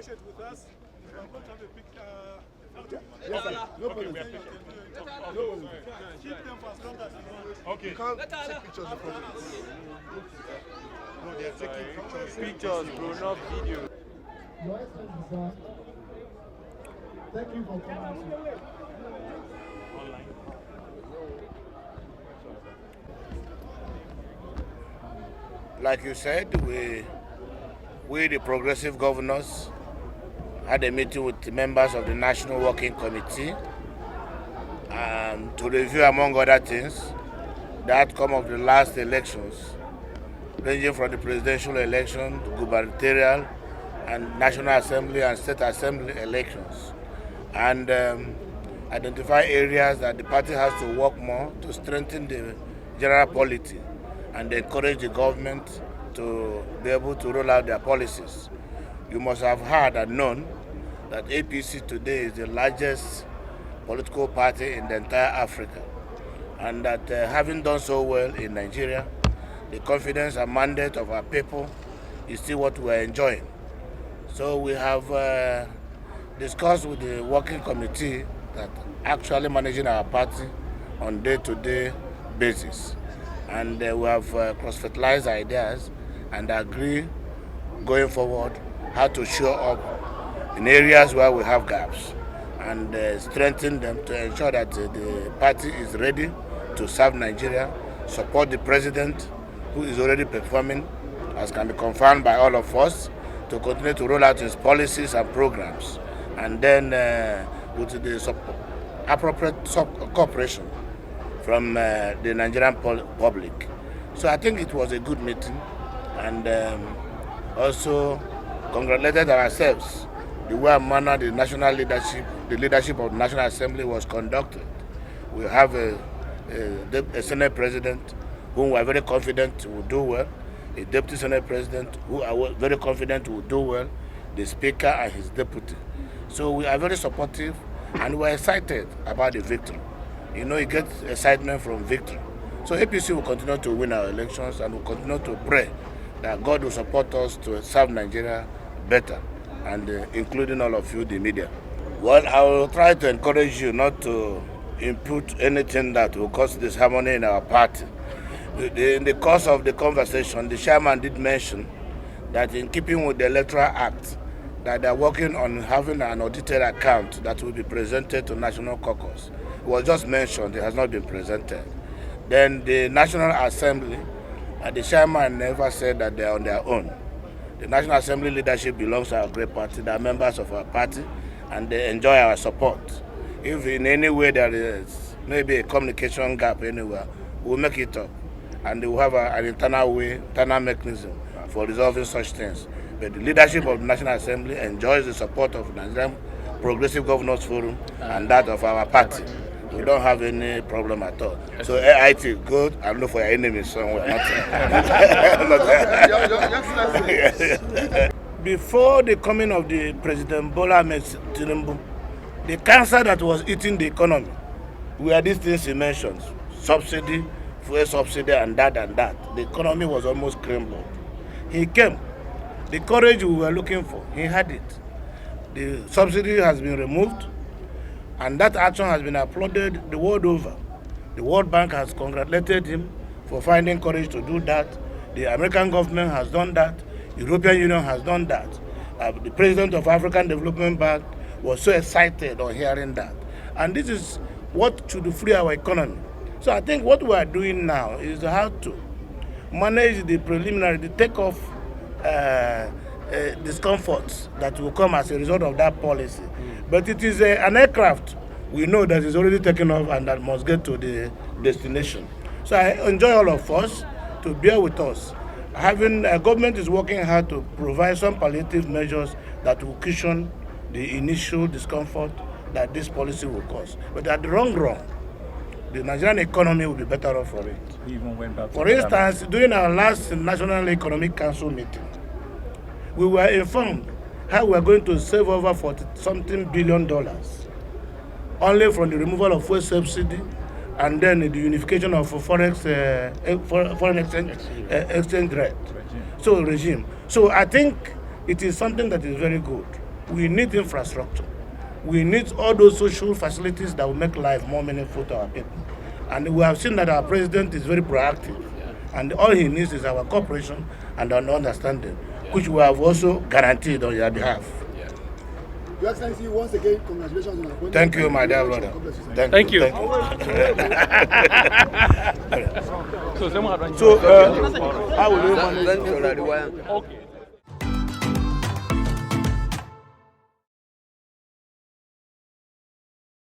patient with us. We're going to have a picture. Yes, sir. No problem. Keep them for as long as you want. Okay. You can't take pictures of projects. No, they are taking pictures. Pictures, bro, not video. Your Excellency, sir. Thank you for coming. Like you said, we the progressive governors had a meeting with the members of the National Working Committee to review, among other things, the outcome of the last elections, ranging from the presidential election to gubernatorial and National Assembly and State Assembly elections, and identify areas that the party has to work more to strengthen the general polity and encourage the government to be able to roll out their policies. You must have heard and known that APC today is the largest political party in the entire Africa, and that having done so well in Nigeria, the confidence and mandate of our people is still what we are enjoying. So we have discussed with the working committee that actually managing our party on day-to-day basis. And we have cross-fertilized ideas and agree going forward how to show up in areas where we have gaps and strengthen them to ensure that the party is ready to serve Nigeria, support the president who is already performing, as can be confirmed by all of us, to continue to roll out his policies and programs, and then with the appropriate cooperation from the Nigerian public. So I think it was a good meeting, and also congratulated ourselves the way and manner the national leadership, the leadership of the National Assembly was conducted. We have a Senate President whom we are very confident will do well, a Deputy Senate President who are very confident will do well, the Speaker and his Deputy. So we are very supportive and we are excited about the victory. You know, you get excitement from victory. So APC will continue to win our elections and will continue to pray that God will support us to serve Nigeria better, and including all of you, the media. Well, I will try to encourage you not to input anything that will cause disharmony in our party. In the course of the conversation, the chairman did mention that in keeping with the Electoral Act, that they are working on having an audited account that will be presented to National Caucus. It was just mentioned, it has not been presented. Then the National Assembly, the chairman never said that they are on their own. The National Assembly leadership belongs to our great party, they are members of our party, and they enjoy our support. If in any way there is maybe a communication gap anywhere, we'll make it up. And we'll have an internal way, internal mechanism for resolving such things. But the leadership of the National Assembly enjoys the support of the Nigerian Progressive Governors Forum and that of our party. We don't have any problem at all. So AIT, good, and look for your enemies somewhere. Before the coming of the President Bola Ahmed Tinubu, the cancer that was eating the economy were these things he mentioned: subsidy, fuel subsidy, and that. The economy was almost crumbled. He came. The courage we were looking for, he had it. The subsidy has been removed, and that action has been applauded the world over. The World Bank has congratulated him for finding courage to do that. The American government has done that. The European Union has done that. The president of African Development Bank was so excited on hearing that. And this is what should free our economy. So I think what we are doing now is how to manage the preliminary, the takeoff discomforts that will come as a result of that policy. But it is an aircraft we know that is already taken off and that must get to the destination. So I enjoy all of us to bear with us. Having government is working hard to provide some palliative measures that will cushion the initial discomfort that this policy will cause. But at the long run, the Nigerian economy will be better off for it. He even went back. For instance, during our last National Economic Council meeting, we were informed how we are going to save over $40-something billion only from the removal of fuel subsidy and then the unification of foreign exchange rate. So regime. So I think it is something that is very good. We need infrastructure. We need all those social facilities that will make life more meaningful to our people. And we have seen that our president is very proactive. And all he needs is our cooperation and an understanding, which we have also guaranteed on your behalf. Your Excellency, once again, congratulations on the appointment. Thank you, my dear brother. Thank you. So, how will you manage? Okay.